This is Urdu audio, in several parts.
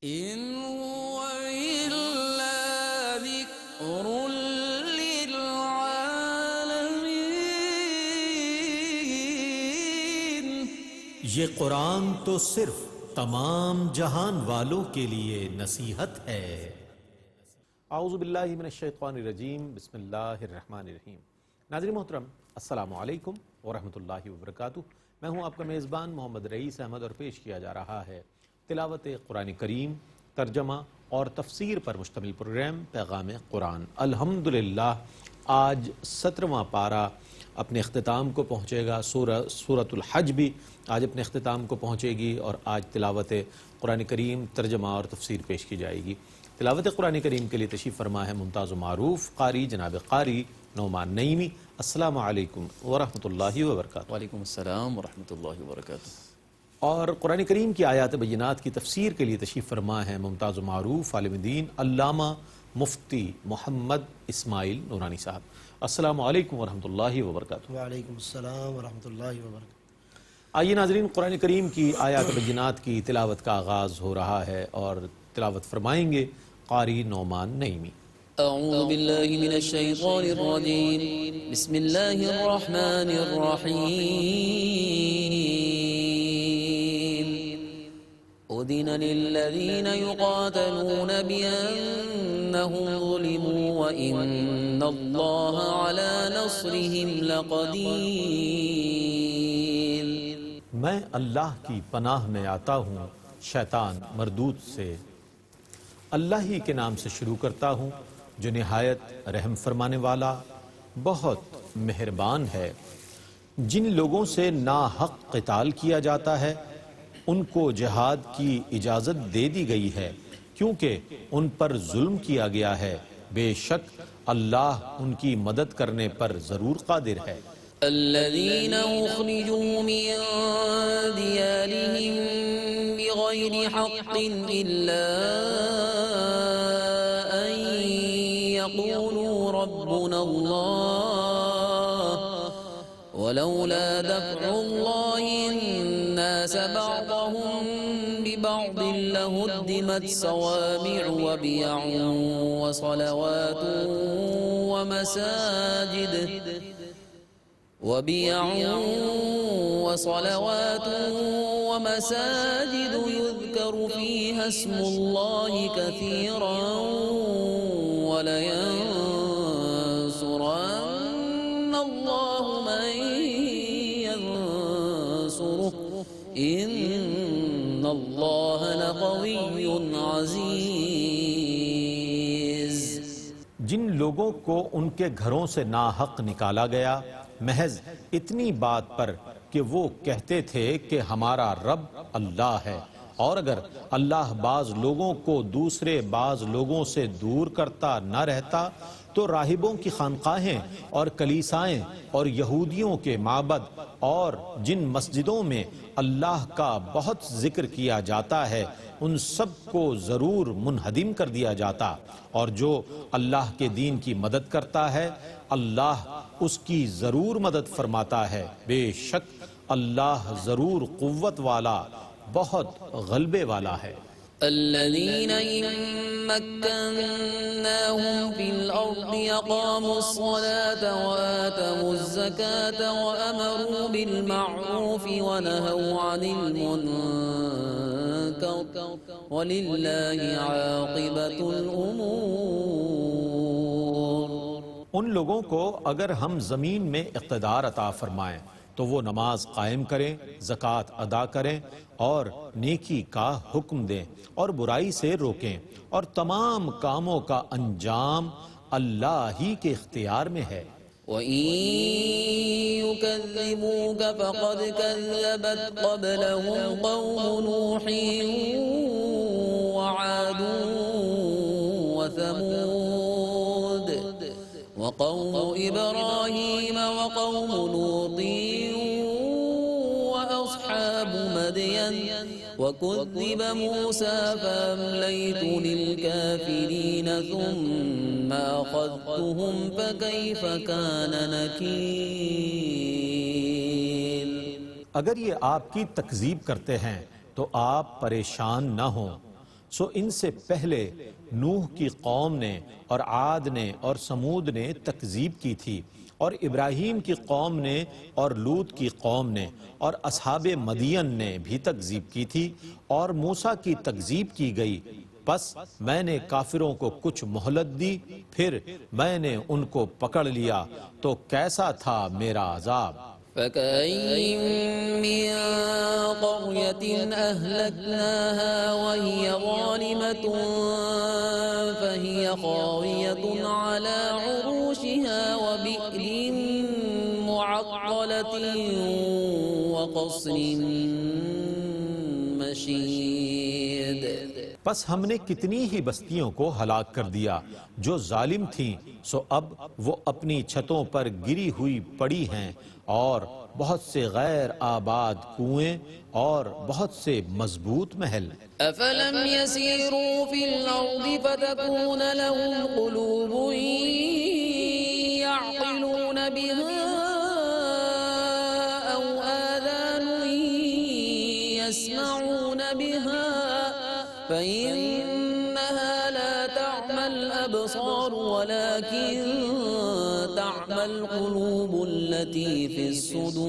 إن هو إلا ذكر للعالمين. یہ قرآن تو صرف تمام جہان والوں کے لیے نصیحت ہے۔ اعوذ باللہ من الشیطان الرجیم، بسم اللہ الرحمن الرحیم۔ ناظرین محترم، السلام علیکم ورحمۃ اللہ وبرکاتہ۔ میں ہوں آپ کا میزبان محمد رئیس احمد، اور پیش کیا جا رہا ہے تلاوت قرآن کریم، ترجمہ اور تفسیر پر مشتمل پروگرام پیغام قرآن۔ الحمدللہ آج 17واں پارہ اپنے اختتام کو پہنچے گا۔ سورۃ الحج بھی آج اپنے اختتام کو پہنچے گی، اور آج تلاوت قرآن کریم، ترجمہ اور تفسیر پیش کی جائے گی۔ تلاوت قرآن کریم کے لیے تشریف فرما ہے ممتاز و معروف قاری جناب قاری نعمان نعیمی۔ السلام علیکم ورحمۃ اللہ وبرکاتہ۔ وعلیکم السلام ورحمۃ اللہ وبرکاتہ۔ اور قرآن کریم کی آیات بینات کی تفسیر کے لیے تشریف فرما ہے ممتاز و معروف عالم دین علامہ مفتی محمد اسماعیل نورانی صاحب۔ السلام علیکم ورحمۃ اللہ وبرکاتہ۔ وعلیکم السلام ورحمۃ اللہ وبرکاتہ۔ آئیے ناظرین، قرآن کریم کی آیات بینات کی تلاوت کا آغاز ہو رہا ہے، اور تلاوت فرمائیں گے قاری نعمان نعیمی۔ اعوذ باللہ من الشیطان الرجیم، بسم اللہ الرحمن الرحیم۔ اذن للذین یقاتلون بأنهم ظلموا وإن اللہ علی نصرهم لقدیر۔ میں اللہ کی پناہ میں آتا ہوں شیطان مردود سے۔ اللہ ہی کے نام سے شروع کرتا ہوں جو نہایت رحم فرمانے والا، بہت مہربان ہے۔ جن لوگوں سے ناحق قتال کیا جاتا ہے ان کو جہاد کی اجازت دے دی گئی ہے، کیونکہ ان پر ظلم کیا گیا ہے۔ بے شک اللہ ان کی مدد کرنے پر ضرور قادر ہے۔ الذين أخرجوا من ديارهم بغير حق إلا أن يقولوا ربنا الله ولولا دفع الله الناس بعضهم ببعض لهدمت صوامع وبيع وصلوات ومساجد يذكر فيها اسم الله كثيرا ولينصرن الله من ينصره إن الله لقوي عزيز۔ جن لوگوں کو ان کے گھروں سے ناحق نکالا گیا محض اتنی بات پر کہ وہ کہتے تھے کہ ہمارا رب اللہ ہے، اور اگر اللہ بعض لوگوں کو دوسرے بعض لوگوں سے دور کرتا نہ رہتا تو راہبوں کی خانقاہیں اور کلیسائیں اور یہودیوں کے معبد اور جن مسجدوں میں اللہ کا بہت ذکر کیا جاتا ہے ان سب کو ضرور منہدم کر دیا جاتا۔ اور جو اللہ کے دین کی مدد کرتا ہے اللہ اس کی ضرور مدد فرماتا ہے۔ بے شک اللہ ضرور قوت والا، بہت غلبے والا ہے۔ الذين إن مكناهم في الأرض أقاموا الصلاة وآتوا الزكاة وأمروا بالمعروف ونهوا عن المنكر ولله عاقبة الأمور۔ ان لوگوں کو اگر ہم زمین میں اقتدار عطا فرمائیں تو وہ نماز قائم کریں، زکوٰۃ ادا کریں اور نیکی کا حکم دیں اور برائی سے روکیں، اور تمام کاموں کا انجام اللہ ہی کے اختیار میں ہے۔ وَإِن يُكَذِّبُوكَ فَقَدْ كَذَّبَتْ قَبْلَهُمْ قَوْمُ نُوحٍ وَعَادٌ وَثَمُودُ وقوم إبراهيم وقوم لوط وأصحاب مدين وكذب موسى فأمليت للكافرين ثم أخذتهم فكيف كان نكير۔ اگر یہ آپ کی تکذیب کرتے ہیں تو آپ پریشان نہ ہوں، سو ان سے پہلے نوح کی قوم نے اور عاد نے اور سمود نے تکذیب کی تھی، اور ابراہیم کی قوم نے اور لوط کی قوم نے اور اصحاب مدین نے بھی تکذیب کی تھی، اور موسیٰ کی تکذیب کی گئی۔ پس میں نے کافروں کو کچھ مہلت دی، پھر میں نے ان کو پکڑ لیا، تو کیسا تھا میرا عذاب۔ فكأين من قرية أهلكناها وهي ظالمة فهي خاوية على عروشها وبئر معطلة وقصر مشيد۔ پس ہم نے کتنی ہی بستیوں کو ہلاک کر دیا جو ظالم تھیں، سو اب وہ اپنی چھتوں پر گری ہوئی پڑی ہیں، اور بہت سے غیر آباد کنویں اور بہت سے مضبوط محل۔ أفلم يسيروا في الأرض فتكون لهم قلوب يعقلون بها أو آذان يسمعون بها فإنها لا تعمى الأبصار ولكن تعمى القلوب التي في الصدور۔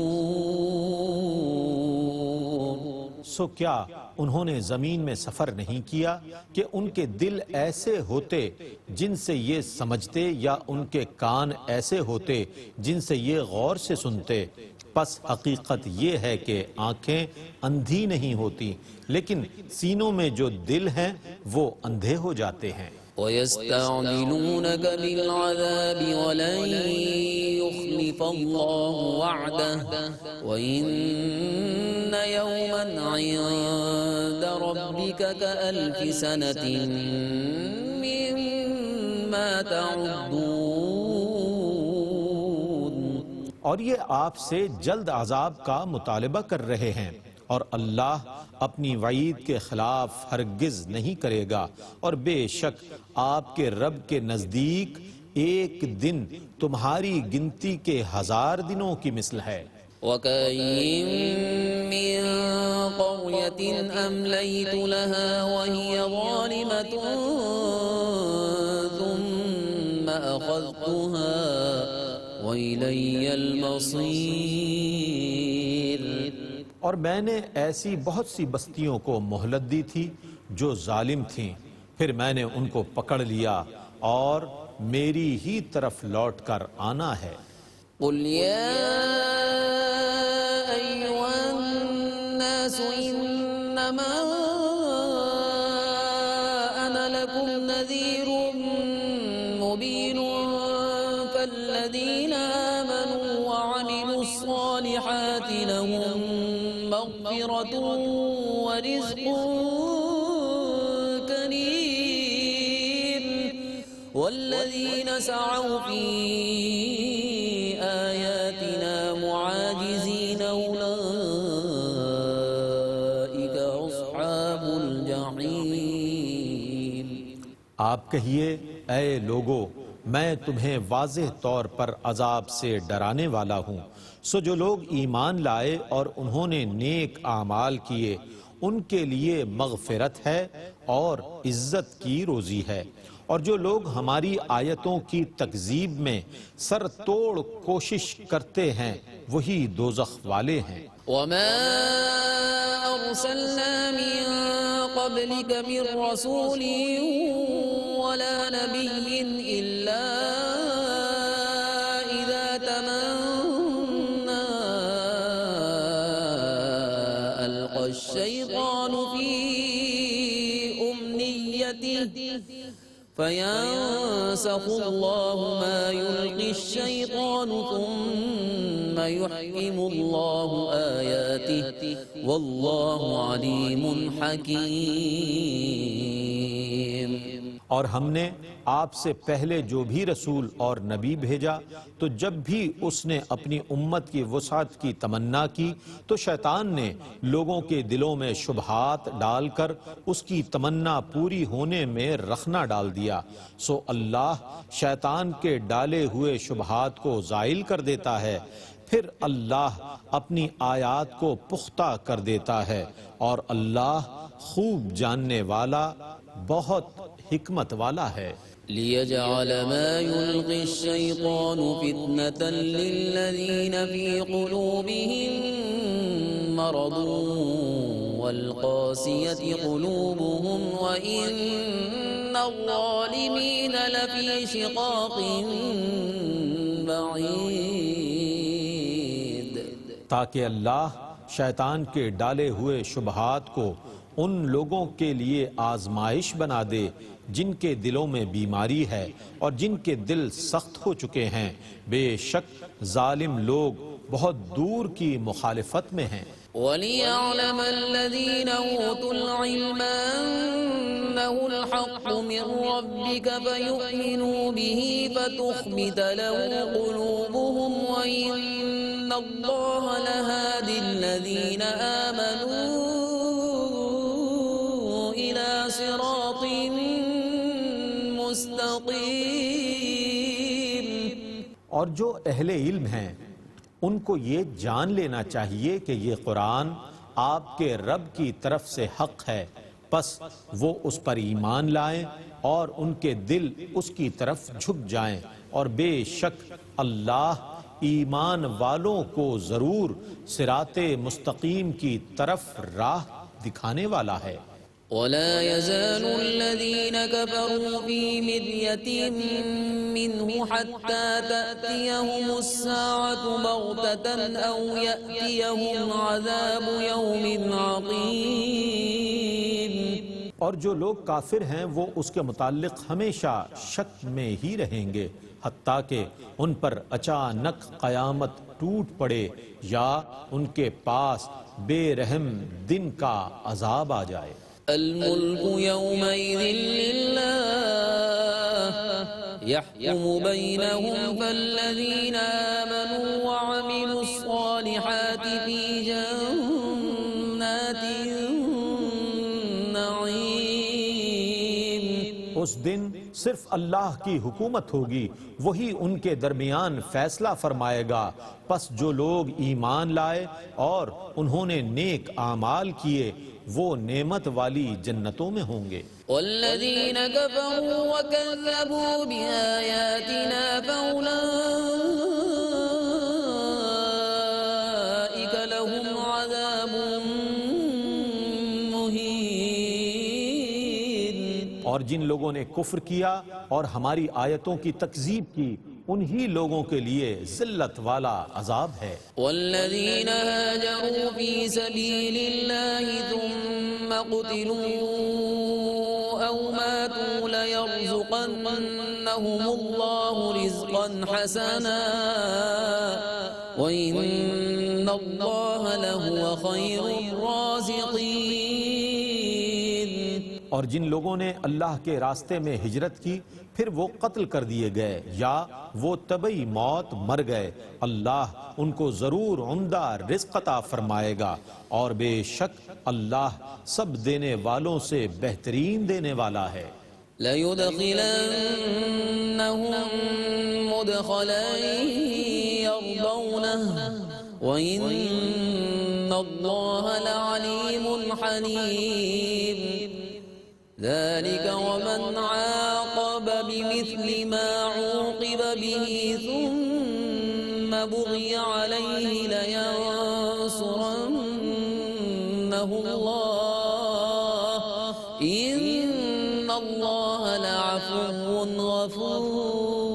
سو کیا انہوں نے زمین میں سفر نہیں کیا کہ ان کے دل ایسے ہوتے جن سے یہ سمجھتے، یا ان کے کان ایسے ہوتے جن سے یہ غور سے سنتے؟ پس حقیقت یہ ہے کہ آنکھیں اندھی نہیں ہوتی، لیکن سینوں میں جو دل ہیں وہ اندھے ہو جاتے ہیں۔ وَيَسْتَعْجِلُونَكَ بِالْعَذَابِ وَلَن يُخْلِفَ اللَّهُ وَعْدَهُ وَإِنَّ يَوْمًا عِندَ رَبِّكَ كَأَلْفِ سَنَةٍ مِّمَّا تَعُدُّونَ۔ اور یہ آپ سے جلد عذاب کا مطالبہ کر رہے ہیں، اور اللہ اپنی وعید کے خلاف ہرگز نہیں کرے گا، اور بے شک آپ کے رب کے نزدیک ایک دن تمہاری گنتی کے 1000 دنوں کی مثل ہے۔ وَكَأَيِّن مِّن قَرْيَةٍ أَمْلَيْتُ لَهَا وَهِيَ ظَالِمَةٌ ثُمَّ أَخَذْتُهَا وَإِلَيَّ الْمَصِيرُ۔ اور میں نے ایسی بہت سی بستیوں کو مہلت دی تھی جو ظالم تھیں، پھر میں نے ان کو پکڑ لیا، اور میری ہی طرف لوٹ کر آنا ہے۔ قُلْ يَا أَيُّهَا النَّاسُ إِنَّمَا أَنَا لَكُمْ نَذِيرٌ مُّبِينٌ فَالَّذِينَ آمَنُوا وَعَمِلُوا الصَّالِحَاتِ لَهُم مَّغْفِرَةٌ وَرِزْقٌ كَرِيمٌ وَالَّذِينَ سَعَوْا فِي آيَاتِنَا مُعَاجِزِينَ أُولَئِكَ أَصْحَابُ الْجَحِيمِ۔ آپ کہیے، اے لوگو، میں تمہیں واضح طور پر عذاب سے ڈرانے والا ہوں، سو جو لوگ ایمان لائے اور انہوں نے نیک اعمال کیے ان کے لیے مغفرت ہے اور عزت کی روزی ہے، اور جو لوگ ہماری آیتوں کی تکذیب میں سر توڑ کوشش کرتے ہیں وہی دوزخ والے ہیں۔ وَمَا أَرْسَلْنَا مِن قَبْلِكَ مِن رَّسُولٍ وَلَا نَبِيٍّ إِلَّا إِذَا تَمَنَّى أَلْقَى الشَّيْطَانُ فِي أُمْنِيَّتِهِ فَيَنسَخُ اللَّهُ مَا يُلْقِي الشَّيْطَانُ ثُمَّ يُحْكِمُ اللَّهُ آيَاتِهِ وَاللَّهُ عَلِيمٌ حَكِيمٌ۔ اور ہم نے آپ سے پہلے جو بھی رسول اور نبی بھیجا تو جب بھی اس نے اپنی امت کی وسعت کی تمنا کی تو شیطان نے لوگوں کے دلوں میں شبہات ڈال کر اس کی تمنا پوری ہونے میں رخنہ ڈال دیا، سو اللہ شیطان کے ڈالے ہوئے شبہات کو زائل کر دیتا ہے، پھر اللہ اپنی آیات کو پختہ کر دیتا ہے اور اللہ خوب جاننے والا بہت حکمت والا ہے۔ ليجعل ما يلقي الشيطان فتنة للذين في قلوبهم مرض والقاسية قلوبهم وإن الظالمين لفي شقاق بعيد، تاکہ اللہ شیطان کے ڈالے ہوئے شبہات کو ان لوگوں کے لیے آزمائش بنا دے جن کے دلوں میں بیماری ہے اور جن کے دل سخت ہو چکے ہیں۔ بے شک ظالم لوگ بہت دور کی مخالفت میں ہیں۔ وَلِيَعْلَمَ الَّذِينَ أُوتُوا الْعِلْمَ أَنَّهُ الْحَقُّ مِنْ رَبِّكَ فَيُؤْمِنُوا بِهِ فَتُخْبِتَ لَهُ قُلُوبُهُمْ وَإِنَّ اللَّهَ لَهَادِ الَّذِينَ آمَنُوا إِلَى صِرَاطٍ مستقیم۔ اور جو اہل علم ہیں ان کو یہ جان لینا چاہیے کہ یہ قرآن آپ کے رب کی طرف سے حق ہے، پس وہ اس پر ایمان لائیں اور ان کے دل اس کی طرف جھک جائیں، اور بے شک اللہ ایمان والوں کو ضرور صراط مستقیم کی طرف راہ دکھانے والا ہے۔ ولا يزال الذين كفروا في مرية منه حتى تأتيهم الساعة بغتة أو يأتيهم عذاب يوم عقيم۔ اور جو لوگ کافر ہیں وہ اس کے متعلق ہمیشہ شک میں ہی رہیں گے حتیٰ کہ ان پر اچانک قیامت ٹوٹ پڑے یا ان کے پاس بے رحم دن کا عذاب آ جائے۔ الملك يومئذ لله يحكم بينهم فالذين آمنوا وعملوا الصالحات في جنات النعيم۔ اس دن صرف اللہ کی حکومت ہوگی، وہی ان کے درمیان فیصلہ فرمائے گا، پس جو لوگ ایمان لائے اور انہوں نے نیک اعمال کیے وہ نعمت والی جنتوں میں ہوں گے۔ والذین کفروا وکذبوا بآیاتنا فأولئک لهم عذاب مہین۔ اور جن لوگوں نے کفر کیا اور ہماری آیتوں کی تکذیب کی انہی لوگوں کے لیے ذلت والا عذاب ہے۔ والذین هاجروا فی سبیل اللہ ثم قتلوا او ماتوا لیرزقنہم اللہ رزقا حسنا وإن اللہ لہو خیر الرازقین۔ اور جن لوگوں نے اللہ کے راستے میں ہجرت کی پھر وہ قتل کر دیے گئے یا وہ طبعی موت مر گئے، اللہ ان کو ضرور عمدہ رزق عطا فرمائے گا، اور بے شک اللہ سب دینے والوں سے بہترین دینے والا ہے۔ لَيُدْخِلَنَّهُمْ مُدْخَلًا يَرْضَوْنَهُ وَإِنَّ اللَّهَ لَعَلِيمٌ حَلِيمٌ۔ ذلك ومن عاقب بمثل ما عوقب به ثم بغي عليه لينصرنه الله إن الله لعفو غفور۔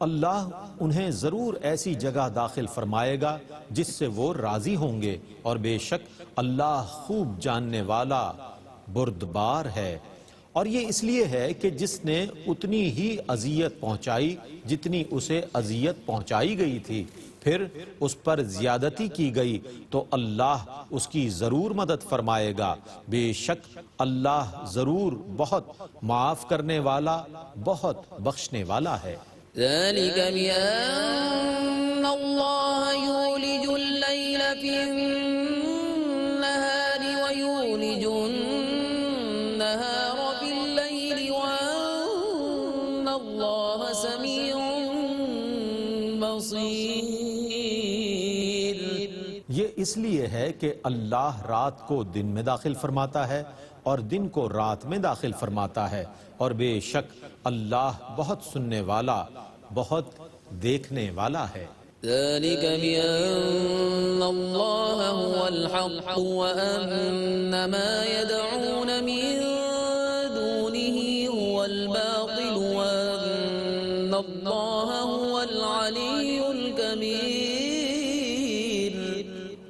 اللہ انہیں ضرور ایسی جگہ داخل فرمائے گا جس سے وہ راضی ہوں گے، اور بے شک اللہ خوب جاننے والا بردبار ہے۔ اور یہ اس لیے ہے کہ جس نے اتنی ہی اذیت پہنچائی جتنی اسے اذیت پہنچائی گئی تھی، پھر اس پر زیادتی کی گئی تو اللہ اس کی ضرور مدد فرمائے گا، بے شک اللہ ضرور بہت معاف کرنے والا بہت بخشنے والا ہے۔ ذلك بأن الله يولج الليل في النهار ويولج النهار في الليل وأن الله سميع بصير۔ اس لیے ہے کہ اللہ رات کو دن میں داخل فرماتا ہے اور دن کو رات میں داخل فرماتا ہے، اور بے شک اللہ بہت سننے والا، بہت دیکھنے والا ہے۔ ذلك بأن الله هو الحق وأن ما يدعون من دونه هو الباطل وأن الله هو العلي الكبير۔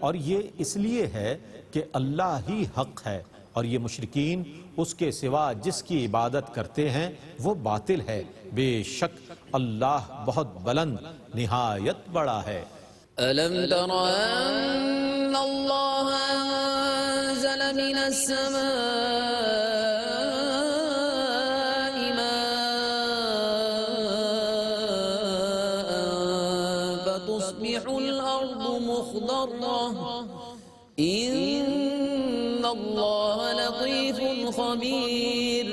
اور یہ اس لیے ہے کہ اللہ ہی حق ہے اور یہ مشرکین اس کے سوا جس کی عبادت کرتے ہیں وہ باطل ہے، بے شک اللہ بہت بلند نہایت بڑا ہے۔ ألم تر أن الله أنزل من السماء ماء فتصبح الأرض مخضرة إن الله لطيف خبير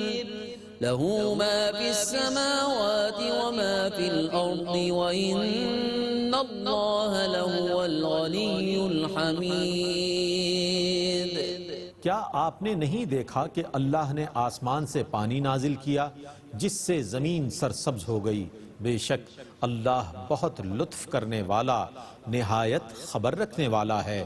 له ما في السماوات وما في الأرض وإن الله لهو الغني الحميد۔ کیا آپ نے نہیں دیکھا کہ اللہ نے آسمان سے پانی نازل کیا جس سے زمین سرسبز ہو گئی؟ بے شک اللہ بہت لطف کرنے والا، نہایت خبر رکھنے والا ہے۔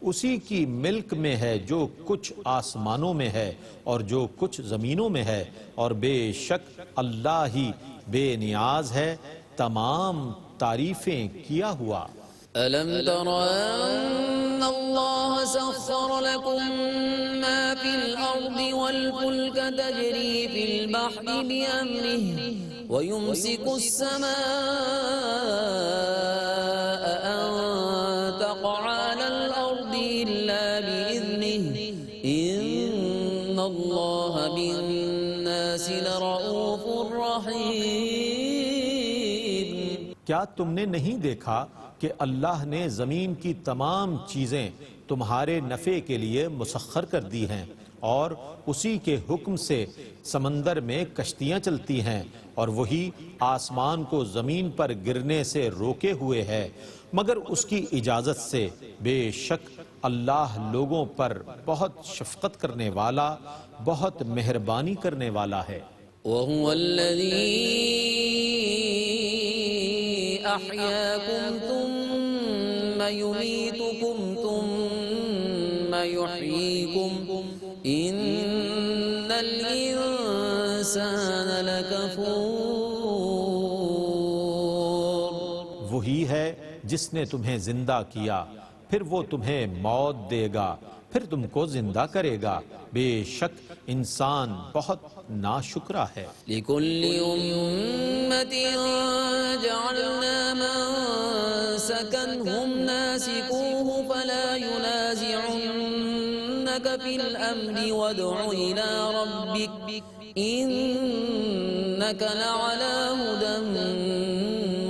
اسی کی ملک میں ہے جو کچھ آسمانوں میں ہے اور جو کچھ زمینوں میں ہے، اور بے شک اللہ ہی بے نیاز ہے، تمام تعریفیں کیا ہوا۔ ألم تر أن الله سخر لكم ما في الأرض والفلك تجري في البحر بأمره ويمسك السماء أن تقع على الأرض إلا بإذنه إن الله بالناس لرؤوف رحيم۔ کیا تم نے نہیں دیکھا کہ اللہ نے زمین کی تمام چیزیں تمہارے نفع کے لیے مسخر کر دی ہیں، اور اسی کے حکم سے سمندر میں کشتیاں چلتی ہیں، اور وہی آسمان کو زمین پر گرنے سے روکے ہوئے ہے مگر اس کی اجازت سے، بے شک اللہ لوگوں پر بہت شفقت کرنے والا، بہت مہربانی کرنے والا ہے۔ وهو الذي أحياكم ثم يميتكم ثم يحييكم إن الإنسان لكفور۔ وہی ہے جس نے تمہیں زندہ کیا، پھر وہ تمہیں موت دے گا، پھر تم کو زندہ کرے گا، بے شک انسان بہت ناشکرا ہے۔ لكل أمة جعلنا منسكا هم ناسكوه فلا ينازعنك في الأمر وادع إلى ربك إنك لعلى هدى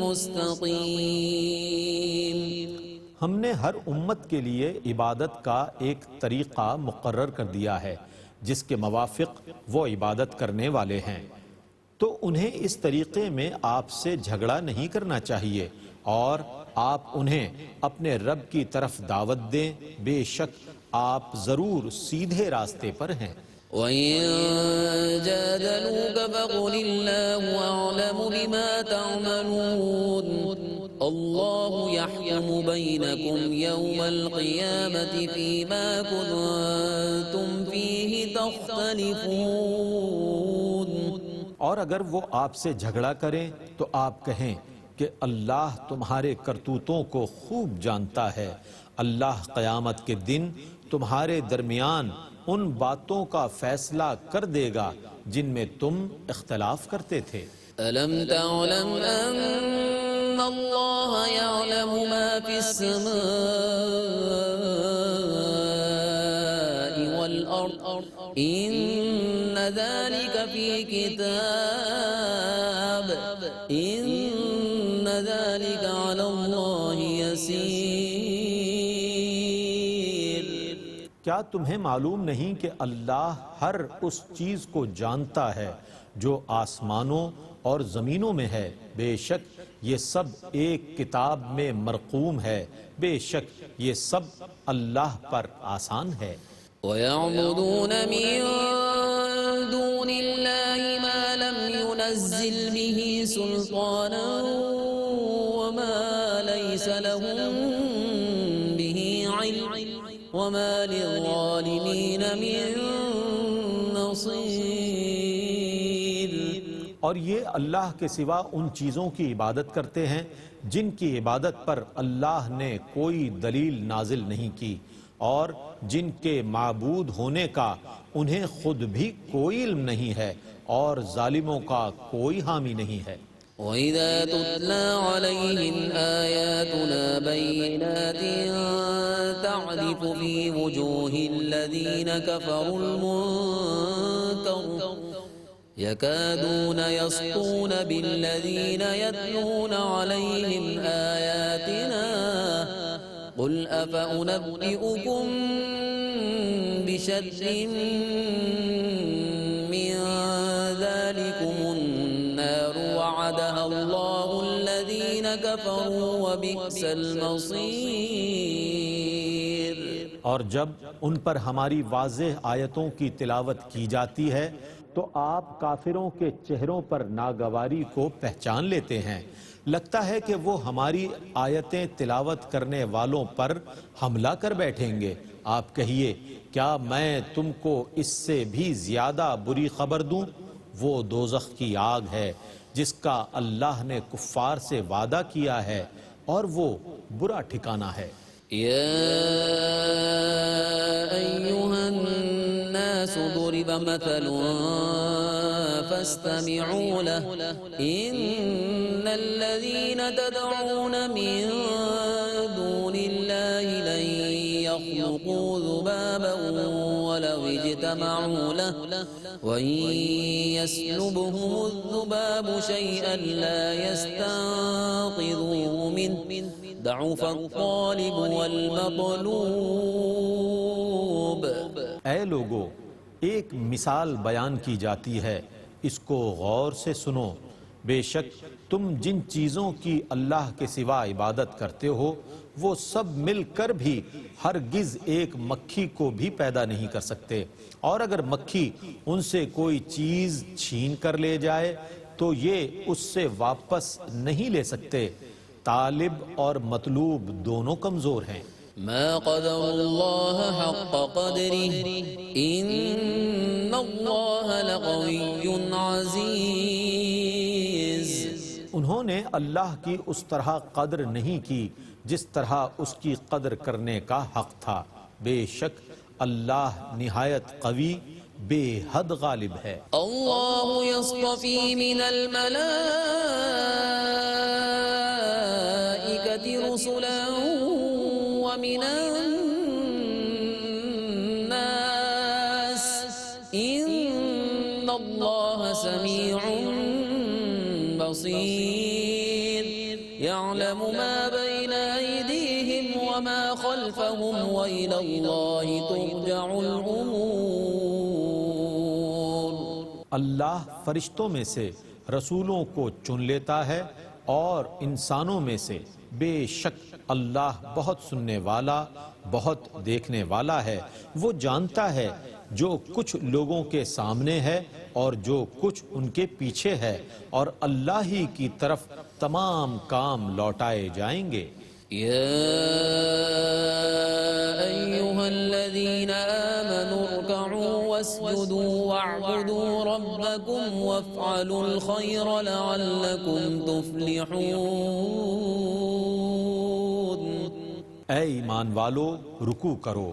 مستقيم۔ ہم نے ہر امت کے لیے عبادت کا ایک طریقہ مقرر کر دیا ہے جس کے موافق وہ عبادت کرنے والے ہیں، تو انہیں اس طریقے میں آپ سے جھگڑا نہیں کرنا چاہیے، اور آپ انہیں اپنے رب کی طرف دعوت دیں، بے شک آپ ضرور سیدھے راستے پر ہیں۔ وَإِن جَادَلُوكَ فَقُلِ اللَّهُ أَعْلَمُ بِمَا تَعْمَلُونَ اللَّهُ يَحْكُمُ بَيْنَكُمْ يَوْمَ الْقِيَامَةِ فِيمَا كُنتُمْ فِيهِ تَخْتَلِفُونَ۔ اور اگر وہ آپ سے جھگڑا کریں تو آپ کہیں کہ اللہ تمہارے کرتوتوں کو خوب جانتا ہے، اللہ قیامت کے دن تمہارے درمیان ان باتوں کا فیصلہ کر دے گا جن میں تم اختلاف کرتے تھے۔ أَلَمْ تَعْلَمْ أَنَّ اللَّهَ يَعْلَمُ مَا فِي السَّمَاءِ وَالْأَرْضِ إِنَّ ذَلِكَ فِي كِتَابٍ إِنَّ ذَلِكَ عَلَى اللَّهِ يَسِيرٌ۔ کیا تمہیں معلوم نہیں کہ اللہ ہر اس چیز کو جانتا ہے جو آسمانوں اور زمینوں میں ہے؟ بے شک یہ سب ایک کتاب میں مرقوم ہے، بے شک یہ سب اللہ پر آسان ہے۔ وَيَعْبُدُونَ مِن دُونِ اللَّهِ مَا لَمْ يُنَزِّلْ بِهِ سُلْطَانًا وَمَا لَيْسَ لَهُم بِهِ عِلْمٌ وَمَا لِلظَّالِمِينَ مِن نَصِيرٍ۔ اور یہ اللہ کے سوا ان چیزوں کی عبادت کرتے ہیں جن کی عبادت پر اللہ نے کوئی دلیل نازل نہیں کی، اور جن کے معبود ہونے کا انہیں خود بھی کوئی علم نہیں ہے، اور ظالموں کا کوئی حامی نہیں ہے۔ وَإِذَا تُتْلَى عَلَيْهِمْ آيَاتُنَا بَيِّنَاتٍ تَعْرِفُ فِي وُجُوهِ الَّذِينَ كَفَرُوا الْمُنكَرَ يَكَادُونَ يَسْطُونَ بِالَّذِينَ يَتْلُونَ عَلَيْهِمْ آيَاتِنَا قُلْ أَفَأُنَبِّئُكُم بِشَرٍّ مِّن ذَلِكُمُ النَّارُ وَعَدَهَا اللَّهُ الَّذِينَ كَفَرُوا وَبِئْسَ الْمَصِيرُ۔ اور جب ان پر ہماری واضح آیتوں کی تلاوت کی جاتی ہے تو آپ کافروں کے چہروں پر ناگواری کو پہچان لیتے ہیں، لگتا ہے کہ وہ ہماری آیتیں تلاوت کرنے والوں پر حملہ کر بیٹھیں گے۔ آپ کہیے، کیا میں تم کو اس سے بھی زیادہ بری خبر دوں؟ وہ دوزخ کی آگ ہے جس کا اللہ نے کفار سے وعدہ کیا ہے، اور وہ برا ٹھکانہ ہے۔ يا أيها الناس ضرب مثل فاستمعوا له إن الذين تدعون من دون الله لن يخلقوا ذبابا ولو اجتمعوا له وإن يسلبهم الذباب شيئا لا يستنقذوه منه ضعف الطالب والمطلوب۔ اے لوگو، ایک مثال بیان کی جاتی ہے، اس کو غور سے سنو۔ بے شک تم جن چیزوں کی اللہ کے سوا عبادت کرتے ہو وہ سب مل کر بھی ہرگز ایک مکھی کو بھی پیدا نہیں کر سکتے، اور اگر مکھی ان سے کوئی چیز چھین کر لے جائے تو یہ اس سے واپس نہیں لے سکتے۔ طالب اور مطلوب دونوں کمزور ہیں۔ ما قدر اللہ حق قدره ان اللہ لقوی عزیز۔ انہوں نے اللہ کی اس طرح قدر نہیں کی جس طرح اس کی قدر کرنے کا حق تھا، بے شک اللہ نہایت قوی بے حد غالب ہے۔ اللہ یصطفی من الملائکۃ رسلا ومن الناس ان اللہ سمیع بصیر يعلم ما بين أيديهم وما خلفهم وإلى الله ترجع الأمور۔ اللہ فرشتوں میں سے رسولوں کو چن لیتا ہے اور انسانوں میں سے، بے شک اللہ بہت سننے والا بہت دیکھنے والا ہے۔ وہ جانتا ہے جو کچھ لوگوں کے سامنے ہے اور جو کچھ ان کے پیچھے ہے، اور اللہ ہی کی طرف تمام کام لوٹائے جائیں گے۔ یا ایہا الذین آمنوا ارکعوا واسجدوا واعبدوا ربکم وافعلوا الخیر لعلکم تفلحون۔ اے ایمان والو، رکوع کرو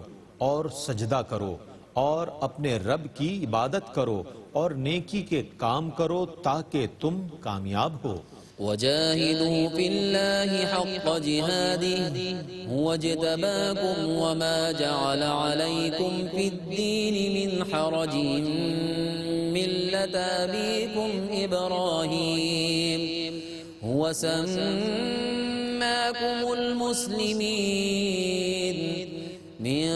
اور سجدہ کرو اور اپنے رب کی عبادت کرو اور نیکی کے کام کرو تاکہ تم کامیاب ہو۔ وجاہدوا فی اللہ حق جہادہ هو اجتباکم وما جعل علیکم فی الدین من حرج ملة ابیکم ابراہیم هو سماکم المسلمین من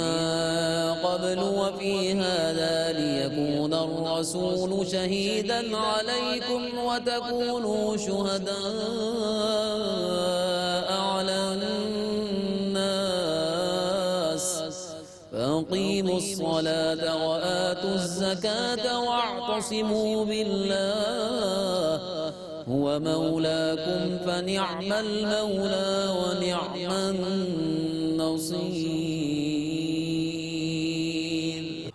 قبل وفي هذا ليكون الرسول شهيدا عليكم وتكونوا شهداء على الناس فأقيموا الصلاة وآتوا الزكاة واعتصموا بالله هو مولاكم فنعم المولى ونعم النصير.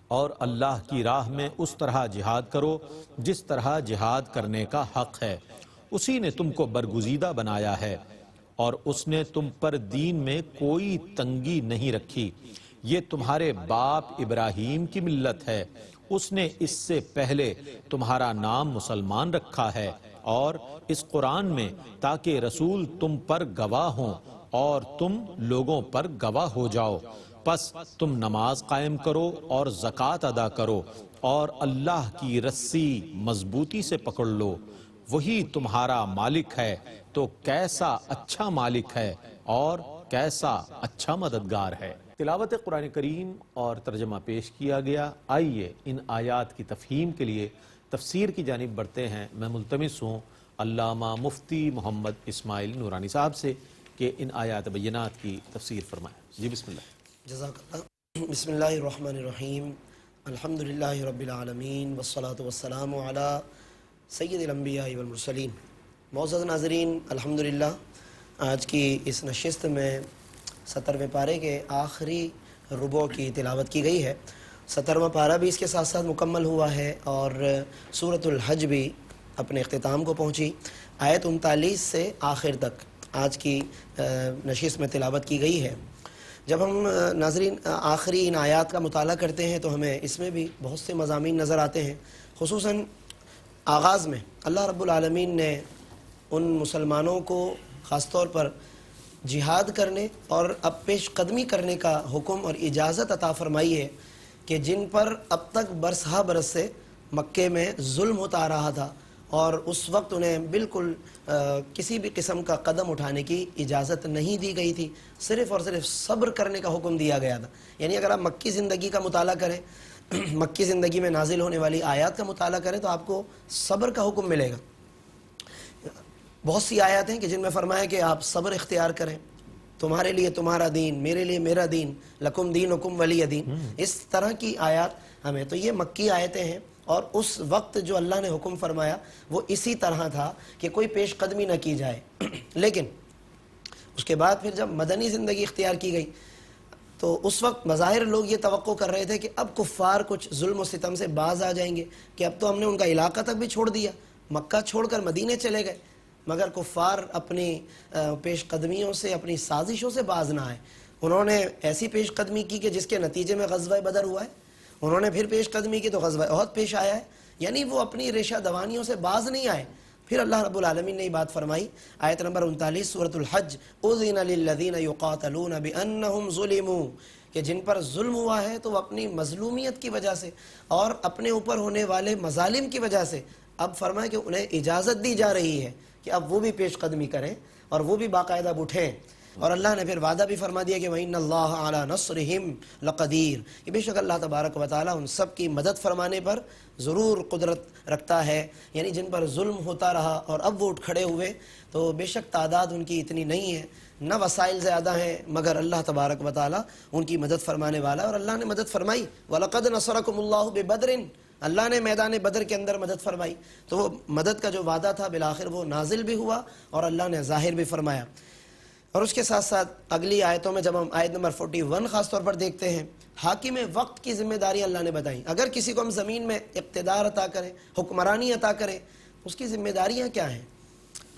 اور اللہ کی راہ میں اس طرح جہاد کرو جس طرح جہاد کرنے کا حق ہے. اسی نے تم کو برگزیدہ بنایا ہے اور اس نے تم پر دین میں کوئی تنگی نہیں رکھی. یہ تمہارے باپ ابراہیم کی ملت ہے. اس نے اس سے پہلے تمہارا نام مسلمان رکھا ہے اور اس قرآن میں تاکہ رسول تم پر گواہ ہوں اور تم لوگوں پر گواہ ہو جاؤ. پس تم نماز قائم کرو اور زکوٰۃ ادا کرو اور اللہ کی رسی مضبوطی سے پکڑ لو. وہی تمہارا مالک ہے تو کیسا اچھا مالک ہے اور کیسا اچھا مددگار ہے. تلاوت قرآن کریم اور ترجمہ پیش کیا گیا. آئیے ان آیات کی تفہیم کے لیے تفسیر کی جانب بڑھتے ہیں. میں ملتمس ہوں علامہ مفتی محمد اسماعیل نورانی صاحب سے کہ ان آیات بینات کی تفسیر فرمائیں. جی بسم اللہ. جزاک اللہ. بسم اللہ الرحمن الرحیم. الحمدللہ رب العالمین والصلاة والسلام علی سید الانبیاء والمرسلین. معزز ناظرین، الحمدللہ آج کی اس نشست میں 70ویں پارے کے آخری ربع کی تلاوت کی گئی ہے. 70واں پارہ بھی اس کے ساتھ ساتھ مکمل ہوا ہے اور سورۃ الحج بھی اپنے اختتام کو پہنچی. آیت 39 سے آخر تک آج کی نشست میں تلاوت کی گئی ہے. جب ہم ناظرین آخری ان آیات کا مطالعہ کرتے ہیں تو ہمیں اس میں بھی بہت سے مضامین نظر آتے ہیں. خصوصاً آغاز میں اللہ رب العالمین نے ان مسلمانوں کو خاص طور پر جہاد کرنے اور اب پیش قدمی کرنے کا حکم اور اجازت عطا فرمائی ہے کہ جن پر اب تک برسہ برس سے مکے میں ظلم ہوتا آ رہا تھا اور اس وقت انہیں بالکل کسی بھی قسم کا قدم اٹھانے کی اجازت نہیں دی گئی تھی. صرف اور صرف صبر کرنے کا حکم دیا گیا تھا. یعنی اگر آپ مکی زندگی کا مطالعہ کریں، مکی زندگی میں نازل ہونے والی آیات کا مطالعہ کریں تو آپ کو صبر کا حکم ملے گا. بہت سی آیات ہیں کہ جن میں فرمایا کہ آپ صبر اختیار کریں. تمہارے لیے تمہارا دین، میرے لیے میرا دین، لکم دینکم ولی دین. اس طرح کی آیات ہمیں تو یہ مکی آیتیں ہیں اور اس وقت جو اللہ نے حکم فرمایا وہ اسی طرح تھا کہ کوئی پیش قدمی نہ کی جائے. لیکن اس کے بعد پھر جب مدنی زندگی اختیار کی گئی تو اس وقت بظاہر لوگ یہ توقع کر رہے تھے کہ اب کفار کچھ ظلم و ستم سے باز آ جائیں گے کہ اب تو ہم نے ان کا علاقہ تک بھی چھوڑ دیا، مکہ چھوڑ کر مدینے چلے گئے. مگر کفار اپنی پیش قدمیوں سے، اپنی سازشوں سے باز نہ آئے. انہوں نے ایسی پیش قدمی کی کہ جس کے نتیجے میں غزوہ بدر ہوا ہے. انہوں نے پھر پیش قدمی کی تو غزوہ احد پیش آیا ہے. یعنی وہ اپنی ریشہ دوانیوں سے باز نہیں آئے. پھر اللہ رب العالمین نے یہ بات فرمائی آیت نمبر 39 سورۃ الحج، اذن للذین یقاتلون بانہم ظلموا، کہ جن پر ظلم ہوا ہے تو وہ اپنی مظلومیت کی وجہ سے اور اپنے اوپر ہونے والے مظالم کی وجہ سے اب فرمائے کہ انہیں اجازت دی جا رہی ہے کہ اب وہ بھی پیش قدمی کریں اور وہ بھی باقاعدہ اٹھیں. اور اللہ نے پھر وعدہ بھی فرما دیا کہ وَإِنَّ اللَّهَ عَلَى نَصْرِهِمْ لَقَدِيرٌ، کہ بے شک اللہ تبارک و تعالیٰ ان سب کی مدد فرمانے پر ضرور قدرت رکھتا ہے. یعنی جن پر ظلم ہوتا رہا اور اب وہ اٹھ کھڑے ہوئے تو بے شک تعداد ان کی اتنی نہیں ہے، نہ وسائل زیادہ ہیں، مگر اللہ تبارک و تعالیٰ ان کی مدد فرمانے والا. اور اللہ نے مدد فرمائی. وَلَقَدْ نَصَرَكُمُ اللَّهُ بِبَدْرٍ، اللہ نے میدان بدر کے اندر مدد فرمائی. تو وہ مدد کا جو وعدہ تھا بالآخر وہ نازل بھی ہوا اور اللہ نے ظاہر بھی فرمایا. اور اس کے ساتھ ساتھ اگلی آیتوں میں جب ہم آیت نمبر 41 خاص طور پر دیکھتے ہیں، حاکم وقت کی ذمہ داری اللہ نے بتائی. اگر کسی کو ہم زمین میں اقتدار عطا کریں، حکمرانی عطا کریں، اس کی ذمہ داریاں کیا ہیں؟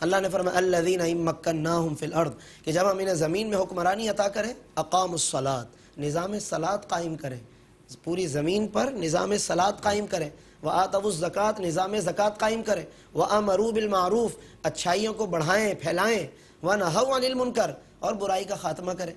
اللہ نے فرمایا الذین ان مکناہم فی الارض، کہ جب ہم انہیں زمین میں حکمرانی عطا کریں، اقاموا الصلاۃ، نظام صلاۃ قائم کریں، پوری زمین پر نظام صلاۃ قائم کریں. وآتوا الزکوٰۃ، نظام زکوٰۃ قائم کریں. وامروا بالمعروف، اچھائیوں کو بڑھائیں پھیلائیں. ونہوا عن المنکر، اور برائی کا خاتمہ کریں.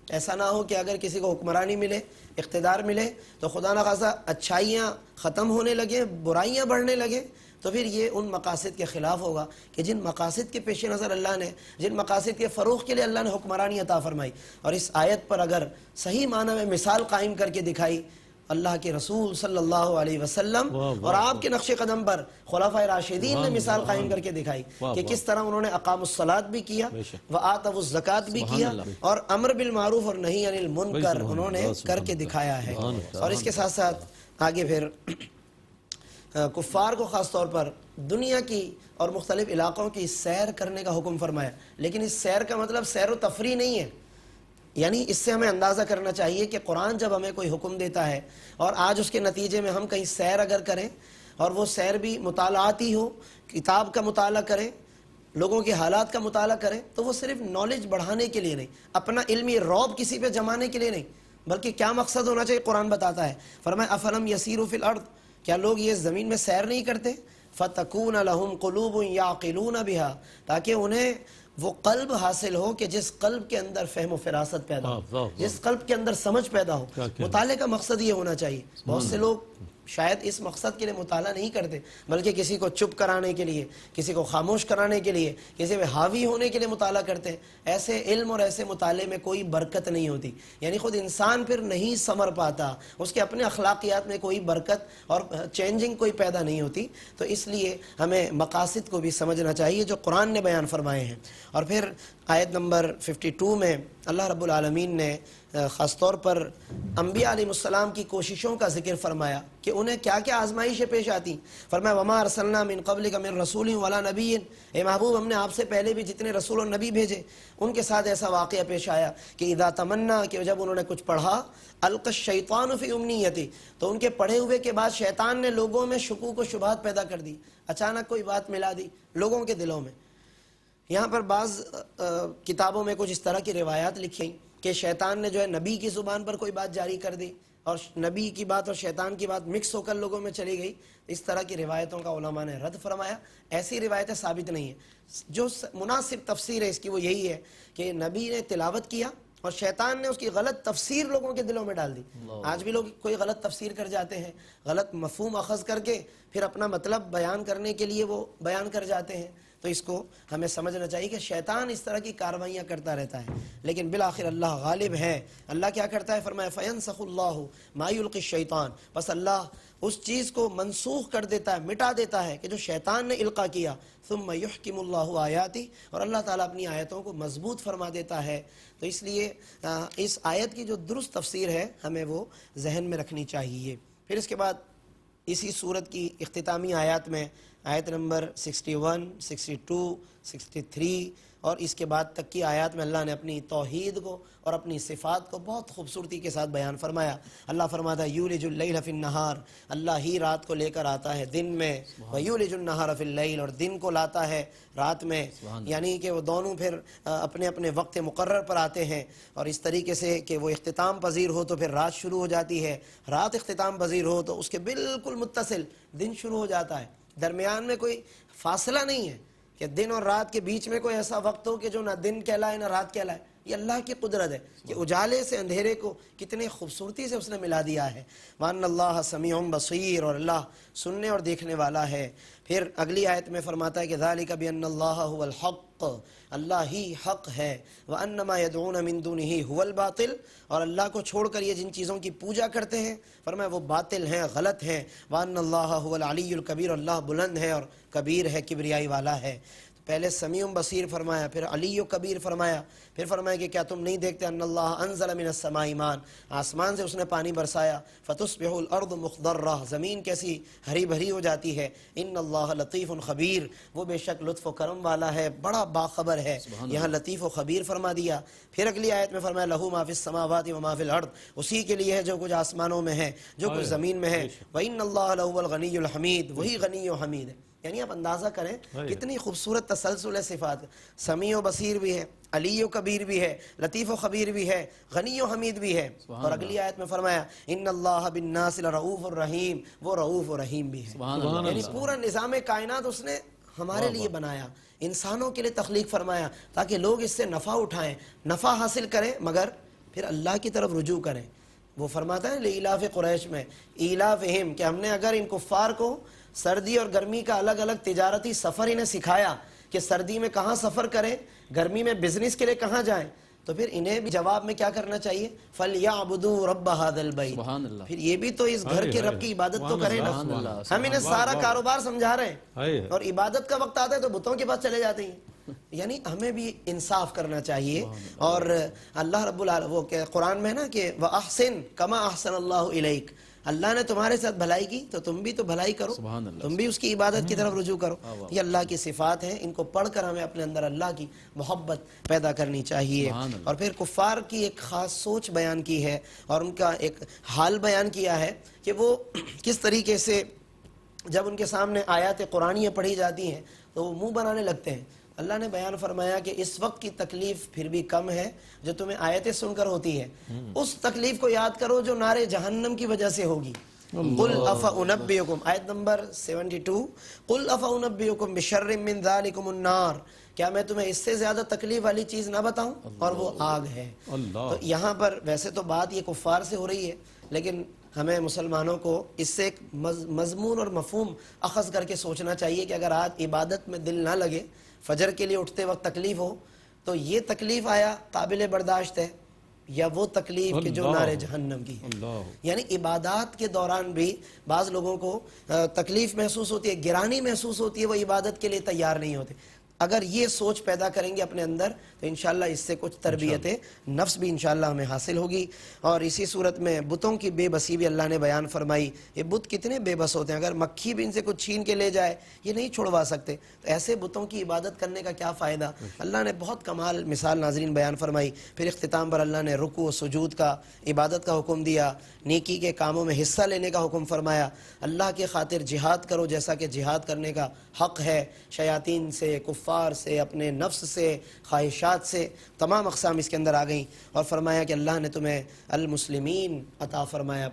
ایسا نہ ہو کہ اگر کسی کو حکمرانی ملے، اقتدار ملے تو خدا نخواستہ اچھائیاں ختم ہونے لگے، برائیاں بڑھنے لگے، تو پھر یہ ان مقاصد کے خلاف ہوگا کہ جن مقاصد کے پیش نظر اللہ نے، جن مقاصد کے فروغ کے لیے اللہ نے حکمرانی عطا فرمائی. اور اس آیت پر اگر صحیح معنی میں مثال قائم کر کے دکھائی اللہ کے رسول صلی اللہ علیہ وسلم اور آپ کے نقش قدم پر خلفائے راشدین نے مثال قائم کر کے دکھائی کہ کس طرح انہوں نے اقام الصلاۃ بھی کیا، وآتوا الزکوٰۃ بھی کیا، اور امر بالمعروف اور نہی عن المنکر انہوں نے کر کے دکھایا ہے. اور اس کے ساتھ ساتھ آگے پھر کفار کو خاص طور پر دنیا کی اور مختلف علاقوں کی سیر کرنے کا حکم فرمایا. لیکن اس سیر کا مطلب سیر و تفریح نہیں ہے. یعنی اس سے ہمیں اندازہ کرنا چاہیے کہ قرآن جب ہمیں کوئی حکم دیتا ہے اور آج اس کے نتیجے میں ہم کہیں سیر اگر کریں، اور وہ سیر بھی مطالعاتی ہو، کتاب کا مطالعہ کریں، لوگوں کے حالات کا مطالعہ کریں، تو وہ صرف نالج بڑھانے کے لیے نہیں، اپنا علمی رعب کسی پہ جمانے کے لیے نہیں، بلکہ کیا مقصد ہونا چاہیے قرآن بتاتا ہے. فرمایا افلم یسیروا فی الارض، کیا لوگ یہ زمین میں سیر نہیں کرتے؟ فتکون لہم قلوب یعقلون بہا، تاکہ انہیں وہ قلب حاصل ہو کہ جس قلب کے اندر فہم و فراست پیدا ہو، جس قلب کے اندر سمجھ پیدا ہو. مطالعے کا مقصد یہ ہونا چاہیے. بہت سے لوگ شاید اس مقصد کے لیے مطالعہ نہیں کرتے، بلکہ کسی کو چپ کرانے کے لیے، کسی کو خاموش کرانے کے لیے، کسی پہ حاوی ہونے کے لیے مطالعہ کرتے ہیں. ایسے علم اور ایسے مطالعے میں کوئی برکت نہیں ہوتی. یعنی خود انسان پھر نہیں سنور پاتا، اس کے اپنے اخلاقیات میں کوئی برکت اور چینجنگ کوئی پیدا نہیں ہوتی. تو اس لیے ہمیں مقاصد کو بھی سمجھنا چاہیے جو قرآن نے بیان فرمائے ہیں. اور پھر آیت نمبر 52 میں اللہ رب العالمین نے خاص طور پر انبیاء علیہ السلام کی کوششوں کا ذکر فرمایا کہ انہیں کیا کیا آزمائشیں پیش آتی. فرمایا وما ارسلنا من قبلک من رسول ولا نبی، اے محبوب ہم نے آپ سے پہلے بھی جتنے رسول اور نبی بھیجے ان کے ساتھ ایسا واقعہ پیش آیا کہ اذا تمنا، کہ جب انہوں نے کچھ پڑھا، القى الشیطان فی امنیتی، تو ان کے پڑھے ہوئے کے بعد شیطان نے لوگوں میں شکوک و شبہات پیدا کر دی. اچانک کوئی بات ملا دی لوگوں کے دلوں میں. یہاں پر بعض کتابوں میں کچھ اس طرح کی روایات لکھی کہ شیطان نے جو ہے نبی کی زبان پر کوئی بات جاری کر دی، اور نبی کی بات اور شیطان کی بات مکس ہو کر لوگوں میں چلی گئی. اس طرح کی روایتوں کا علماء نے رد فرمایا. ایسی روایتیں ثابت نہیں ہیں. جو مناسب تفسیر ہے اس کی وہ یہی ہے کہ نبی نے تلاوت کیا اور شیطان نے اس کی غلط تفسیر لوگوں کے دلوں میں ڈال دی. آج بھی لوگ کوئی غلط تفسیر کر جاتے ہیں، غلط مفہوم اخذ کر کے پھر اپنا مطلب بیان کرنے کے لیے وہ بیان کر جاتے ہیں. تو اس کو ہمیں سمجھنا چاہیے کہ شیطان اس طرح کی کاروائیاں کرتا رہتا ہے، لیکن بالآخر اللہ غالب ہے. اللہ کیا کرتا ہے؟ فرمایا فینسخ اللہ ما یلقی الشیطان، بس اللہ اس چیز کو منسوخ کر دیتا ہے، مٹا دیتا ہے کہ جو شیطان نے القا کیا. ثم یحکم اللہ آیاتی، اور اللہ تعالیٰ اپنی آیتوں کو مضبوط فرما دیتا ہے. تو اس لیے اس آیت کی جو درست تفسیر ہے ہمیں وہ ذہن میں رکھنی چاہیے. پھر اس کے بعد اسی صورت کی اختتامی آیات میں آیت نمبر 61، 62، 63 اور اس کے بعد تک کی آیات میں اللہ نے اپنی توحید کو اور اپنی صفات کو بہت خوبصورتی کے ساتھ بیان فرمایا. اللہ فرماتا ہے یولج اللیل فی النہار، اللہ ہی رات کو لے کر آتا ہے دن میں، ویولج النہار فی اللیل، اور دن کو لاتا ہے رات میں. یعنی کہ وہ دونوں پھر اپنے اپنے وقت مقرر پر آتے ہیں، اور اس طریقے سے کہ وہ اختتام پذیر ہو تو پھر رات شروع ہو جاتی ہے، رات اختتام پذیر ہو تو اس کے بالکل متصل دن شروع ہو جاتا ہے. درمیان میں کوئی فاصلہ نہیں ہے کہ دن اور رات کے بیچ میں کوئی ایسا وقت ہو کہ جو نہ دن کہلائے نہ رات کہلائے. یہ اللہ کی قدرت ہے کہ اجالے سے اندھیرے کو کتنے خوبصورتی سے اس نے ملا دیا ہے. وَأَنَّ اللَّهَ سَمِيعٌ بَصِيرٌ، اور اللہ سننے اور دیکھنے والا ہے. پھر اگلی آیت میں فرماتا ہے کہ ذَلِكَ بِأَنَّ اللَّهَ هُوَ الْحَقُّ، اللہ ہی حق ہے. وَأَنَّ مَا يَدْعُونَ مِن دُونِهِ هُوَ الْبَاطِلُ، اور اللہ کو چھوڑ کر یہ جن چیزوں کی پوجا کرتے ہیں فرمایا وہ باطل ہیں، غلط ہیں. وَأَنَّ اللَّهَ هُوَ الْعَلِيُّ الْكَبِيرُ، اللہ بلند ہے اور کبیر ہے، کبریائی والا ہے. پہلے سمیع بصیر فرمایا، پھر علی و کبیر فرمایا، پھر فرمایا کہ کیا تم نہیں دیکھتے ان اللہ انزل من السماء ماء، آسمان سے اس نے پانی برسایا. فتصبح الارض مخضرہ، زمین کیسی ہری بھری ہو جاتی ہے. ان اللہ لطیف خبیر، وہ بے شک لطف و کرم والا ہے، بڑا باخبر ہے. یہاں لطیف و خبیر فرما دیا. پھر اگلی آیت میں فرمایا لہو ما فی السماوات و ما فی الارض، اسی کے لیے ہے جو کچھ آسمانوں میں ہے، جو کچھ زمین میں ہے. وان اللہ لہو الغنی الحمید، وہی غنی و حمید ہے. یعنی آپ اندازہ کریں کتنی خوبصورت تسلسل ہے صفات. سمیع و بصیر بھی ہے، علی و کبیر بھی ہے، لطیف و خبیر بھی ہے، غنی و حمید بھی ہے. اور اگلی آیت میں فرمایا ان اللہ بالناس لرؤوف الرحیم، وہ رؤوف و رحیم بھی ہے. یعنی پورا نظام کائنات اس نے ہمارے لیے بنایا، انسانوں کے لیے تخلیق فرمایا تاکہ لوگ اس سے نفع اٹھائیں، نفع حاصل کریں، مگر پھر اللہ کی طرف رجوع کریں. وہ فرماتا ہے لإلاف قریش میں ایلافہم کہ ہم نے اگر ان کفار کو سردی اور گرمی کا الگ الگ تجارتی سفر انہیں سکھایا کہ سردی میں کہاں سفر کریں, گرمی میں بزنس کے لیے کہاں جائیں, تو پھر انہیں بھی جواب میں کیا کرنا چاہیے, فَلْيَعْبُدُوا رَبَّ هَذَا الْبَيْتِ. سبحان اللہ. پھر یہ بھی تو اس گھر کے رب کی عبادت تو کریں نا. ہم انہیں سارا کاروبار سمجھا رہے ہیں اور عبادت کا وقت آتا ہے تو بتوں کے پاس چلے جاتے ہیں. یعنی ہمیں بھی انصاف کرنا چاہیے. اور اللہ رب العالمین وہ کہ قرآن میں ہے نا کہ وَأَحْسِن كَمَا أَحْسَنَ اللَّهُ إِلَيْكَ, اللہ نے تمہارے ساتھ بھلائی کی تو تم بھی تو بھلائی کرو, تم بھی اس کی عبادت کی طرف رجوع کرو. یہ اللہ کی صفات ہیں, ان کو پڑھ کر ہمیں اپنے اندر اللہ کی محبت پیدا کرنی چاہیے. اور پھر کفار کی ایک خاص سوچ بیان کی ہے اور ان کا ایک حال بیان کیا ہے کہ وہ کس طریقے سے جب ان کے سامنے آیات قرآنیہ پڑھی جاتی ہیں تو وہ منہ بنانے لگتے ہیں. اللہ نے بیان فرمایا کہ اس وقت کی تکلیف پھر بھی کم ہے جو تمہیں آیتیں سن کر ہوتی ہے, اس تکلیف کو یاد کرو جو نار جہنم کی وجہ سے ہوگی. قُلْ أَفَأُنَبِّئُكُمْ آیت نمبر 72, قُلْ أَفَأُنَبِّئُكُمْ بِشَرٍّ مِّن ذَلِكُمُ النَّارِ, کیا میں تمہیں اس سے زیادہ تکلیف والی چیز نہ بتاؤں, اور وہ آگ ہے. تو یہاں پر ویسے تو بات یہ کفار سے ہو رہی ہے, لیکن ہمیں مسلمانوں کو اس سے ایک مضمون اور مفہوم اخذ کر کے سوچنا چاہیے کہ اگر آج عبادت میں دل نہ لگے, فجر کے لیے اٹھتے وقت تکلیف ہو, تو یہ تکلیف آیا قابل برداشت ہے یا وہ تکلیف کہ جو نار جہنم کی ہے. یعنی عبادات کے دوران بھی بعض لوگوں کو تکلیف محسوس ہوتی ہے, گرانی محسوس ہوتی ہے, وہ عبادت کے لیے تیار نہیں ہوتے. اگر یہ سوچ پیدا کریں گے اپنے اندر تو انشاءاللہ اس سے کچھ تربیت نفس بھی انشاءاللہ ہمیں حاصل ہوگی. اور اسی صورت میں بتوں کی بے بسی بھی اللہ نے بیان فرمائی. یہ بت کتنے بے بس ہوتے ہیں, اگر مکھی بھی ان سے کچھ چھین کے لے جائے یہ نہیں چھڑوا سکتے, تو ایسے بتوں کی عبادت کرنے کا کیا فائدہ. اللہ نے بہت کمال مثال ناظرین بیان فرمائی. پھر اختتام پر اللہ نے رکوع و سجود کا, عبادت کا حکم دیا, نیکی کے کاموں میں حصہ لینے کا حکم فرمایا. اللہ کے خاطر جہاد کرو جیسا کہ جہاد کرنے کا حق ہے, شیاطین سے, کفار سے, اپنے نفس سے, خواہشات سے, تمام اقسام اس کے اندر آ گئیں. اور فرمایا کہ اللہ نے تمہیں المسلمین عطا فرمایا,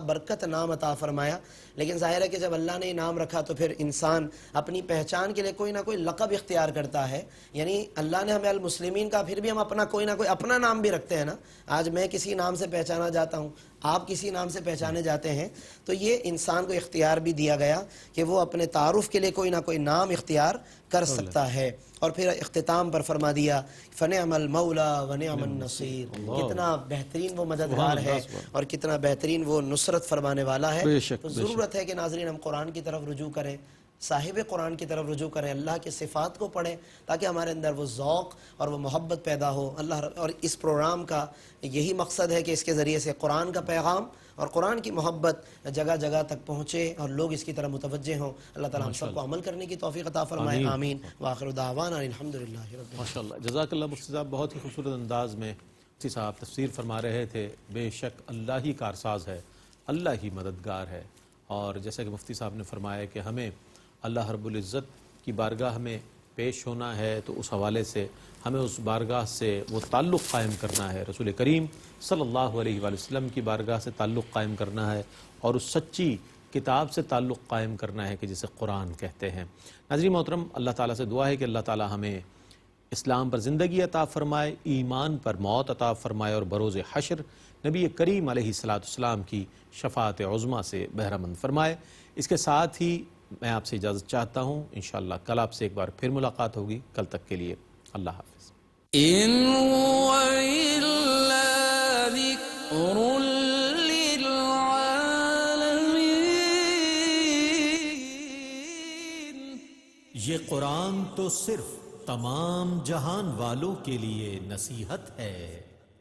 برکت نام عطا فرمایا. لیکن ظاہر ہے کہ جب اللہ نے نام رکھا تو پھر انسان اپنی پہچان کے لیے کوئی نہ کوئی لقب اختیار کرتا ہے. یعنی اللہ نے ہمیں المسلمین کا, پھر بھی ہم اپنا کوئی نہ کوئی اپنا نام بھی رکھتے ہیں نا. آج میں کسی نام سے پہچانا جاتا ہوں, آپ کسی نام سے پہچانے جاتے ہیں, تو یہ انسان کو اختیار بھی دیا گیا کہ وہ اپنے تعارف کے لیے کوئی نہ کوئی نام اختیار کر سکتا ہے. اور پھر اختتام پر فرما دیا فنعم المولا ونعم النصیر, کتنا بہترین وہ مددگار ہے اور کتنا بہترین وہ نصرت فرمانے والا ہے. تو ضرورت ہے کہ ناظرین ہم قرآن کی طرف رجوع کریں, صاحب قرآن کی طرف رجوع کریں, اللہ کے صفات کو پڑھیں تاکہ ہمارے اندر وہ ذوق اور وہ محبت پیدا ہو. اور اس پروگرام کا یہی مقصد ہے کہ اس کے ذریعے سے قرآن کا پیغام اور قرآن کی محبت جگہ جگہ تک پہنچے اور لوگ اس کی طرف متوجہ ہوں. اللہ تعالیٰ ہم سب کو عمل کرنے کی توفیق عطا فرمائے, آمین. وآخر دعوانا الحمدللہ رب العالمین. ماشاءاللہ, جزاک اللہ مفتی صاحب. بہت ہی خوبصورت انداز میں مفتی صاحب تفسیر فرما رہے تھے. بے شک اللہ ہی کارساز ہے, اللہ ہی مددگار ہے. اور جیسا کہ مفتی صاحب نے فرمایا کہ ہمیں اللہ رب العزت کی بارگاہ میں پیش ہونا ہے, تو اس حوالے سے ہمیں اس بارگاہ سے وہ تعلق قائم کرنا ہے, رسول کریم صلی اللہ علیہ وآلہ وسلم کی بارگاہ سے تعلق قائم کرنا ہے, اور اس سچی کتاب سے تعلق قائم کرنا ہے کہ جسے قرآن کہتے ہیں. ناظرین محترم, اللہ تعالیٰ سے دعا ہے کہ اللہ تعالیٰ ہمیں اسلام پر زندگی عطا فرمائے, ایمان پر موت عطا فرمائے, اور بروز حشر نبی کریم علیہ السلام کی شفاعت عظمیٰ سے بہرہ مند فرمائے. اس کے ساتھ ہی میں آپ سے اجازت چاہتا ہوں. انشاءاللہ کل آپ سے ایک بار پھر ملاقات ہوگی. کل تک کے لیے اللہ حافظ. إن هو إلا ذكر للعالمين. یہ قرآن تو صرف تمام جہان والوں کے لیے نصیحت ہے.